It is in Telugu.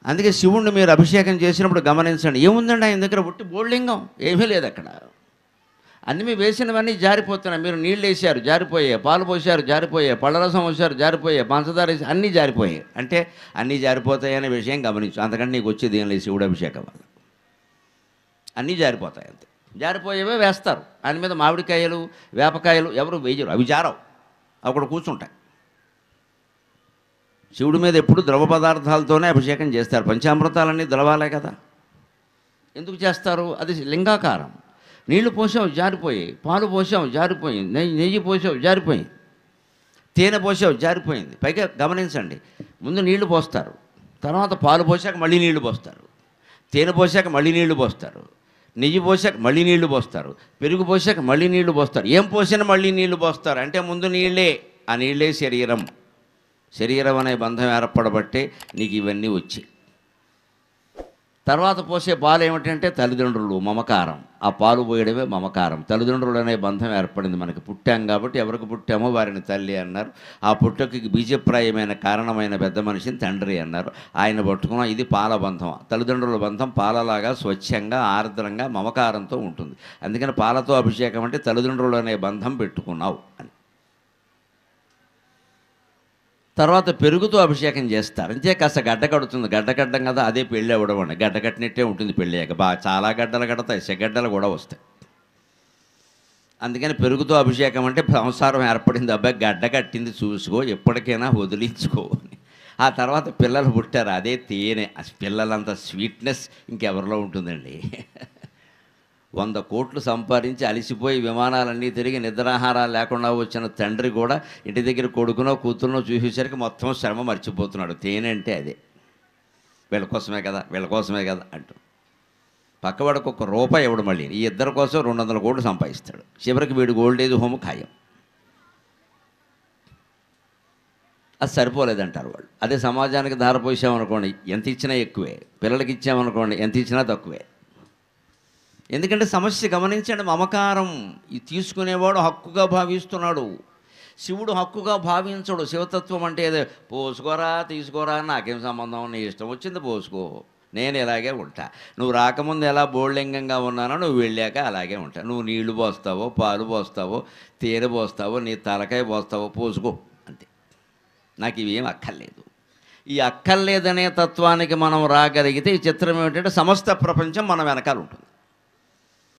అందుకే శివుణ్ణి మీరు అభిషేకం చేసినప్పుడు గమనించండి, ఏముందండి ఆయన దగ్గర ఒట్టి బోళ్ళింగం, ఏమీ లేదు అక్కడ. అన్నీ మీరు వేసినవన్నీ జారిపోతున్నాయి. మీరు నీళ్ళు వేసారు జారిపోయాయి, పాలు పోసారు జారిపోయాయి, పళ్ళరసం పోసారు జారిపోయాయి, పంచదార వేసి అన్నీ జారిపోయాయి. అంటే అన్నీ జారిపోతాయనే విషయం గమనించు. అంతకంటే నీకు వచ్చేది ఏం లేదు శివుడు అభిషేకం వల్ల. అన్నీ జారిపోతాయి అంతే. జారిపోయేవే వేస్తారు. ఆయన మీద మామిడికాయలు వేపకాయలు ఎవరు వేయరు, అవి జారవు, అక్కడ కూర్చుంటాయి. శివుడి మీద ఎప్పుడు ద్రవ పదార్థాలతోనే అభిషేకం చేస్తారు. పంచామృతాలన్నీ ద్రవాలే కదా. ఎందుకు చేస్తారు? అది లింగాకారం. నీళ్లు పోసావు జారిపోయాయి, పాలు పోసావు జారిపోయింది, నెయ్యి పోసావు జారిపోయింది, తేనె పోసావు జారిపోయింది. పైగా గమనించండి, ముందు నీళ్లు పోస్తారు, తర్వాత పాలు పోసాక మళ్ళీ నీళ్లు పోస్తారు, తేనె పోసాక మళ్ళీ నీళ్లు పోస్తారు, నెయ్యి పోసాక మళ్ళీ నీళ్లు పోస్తారు, పెరుగు పోసాక మళ్ళీ నీళ్లు పోస్తారు. ఏం పోసినా మళ్ళీ నీళ్లు పోస్తారు. అంటే ముందు నీళ్ళే, ఆ నీళ్ళే శరీరం. శరీరం అనే బంధం ఏర్పడబట్టే నీకు ఇవన్నీ వచ్చాయి. తర్వాత పోసే పాలు ఏమిటంటే తల్లిదండ్రులు, మమకారం. ఆ పాలు పోయడమే మమకారం. తల్లిదండ్రులు అనే బంధం ఏర్పడింది. మనకి పుట్టాం కాబట్టి ఎవరికి పుట్టామో వారిని తల్లి అన్నారు. ఆ పుట్టకి బీజప్రాయమైన కారణమైన పెద్ద మనిషిని తండ్రి అన్నారు. ఆయన పట్టుకున్న ఇది పాల బంధం. తల్లిదండ్రుల బంధం పాలలాగా స్వచ్ఛంగా ఆర్ద్రంగా మమకారంతో ఉంటుంది. అందుకని పాలతో అభిషేకం అంటే తల్లిదండ్రులు అనే బంధం పెట్టుకున్నావు అని. తర్వాత పెరుగుతో అభిషేకం చేస్తారు. అంతే కాస్త గడ్డ కడుతుంది. గడ్డ కట్టడం కదా, అదే పెళ్ళి అవ్వడం అండి. గడ్డ కట్టినట్టే ఉంటుంది పెళ్ళి అయ్యాక. చాలా గడ్డలు కడతాయి, సెగడ్డలు కూడా వస్తాయి. అందుకని పెరుగుతో అభిషేకం అంటే సంసారం ఏర్పడింది, అబ్బాయి గడ్డ కట్టింది చూసుకో, ఎప్పటికైనా వదిలించుకో అని. ఆ తర్వాత పిల్లలు పుట్టారు, అదే తేనె. పిల్లలంత స్వీట్నెస్ ఇంకెవరిలో ఉంటుందండి. 100 కోట్లు సంపాదించి అలిసిపోయి విమానాలన్నీ తిరిగి నిద్రాహారాలు లేకుండా వచ్చిన తండ్రి కూడా ఇంటి దగ్గర కొడుకునో కూతురునో చూసేసరికి మొత్తం శ్రమ మర్చిపోతున్నాడు. తేనె అంటే అదే, వీళ్ళ కోసమే కదా వీళ్ళ కోసమే కదా అంటూ. పక్కవాడికి ₹1 ఇవ్వడం, మళ్ళీ ఈ ఇద్దరి కోసం 200 కోట్లు సంపాదిస్తాడు. చివరికి వీడు ఓల్డేజ్ హోమ్ ఖాయం. అది సరిపోలేదంటారు వాళ్ళు. అదే సమాజానికి ధారపోసామనుకోండి, ఎంత ఇచ్చినా ఎక్కువే. పిల్లలకి ఇచ్చామనుకోండి, ఎంత ఇచ్చినా తక్కువే. ఎందుకంటే సమస్య గమనించండి, మమకారం. ఈ తీసుకునేవాడు హక్కుగా భావిస్తున్నాడు. శివుడు హక్కుగా భావించడు. శివతత్వం అంటే ఏదో పోసుకోరా తీసుకోరా, నాకేం సంబంధం, నీ ఇష్టం వచ్చింది పోసుకో, నేను ఇలాగే ఉంటా. నువ్వు రాకముందు ఎలా బోళ్ళింగంగా ఉన్నానో నువ్వు వెళ్ళాక అలాగే ఉంటా. నువ్వు నీళ్లు పోస్తావో, పాలు పోస్తావో, తేనె పోస్తావో, నీ తలకాయ పోస్తావో పోసుకో అంతే. నాకు ఇవేం అక్కర్లేదు. ఈ అక్కర్లేదనే తత్వానికి మనం రాగలిగితే ఈ చిత్రం ఏమిటంటే సమస్త ప్రపంచం మన వెనకాల ఉంటుంది.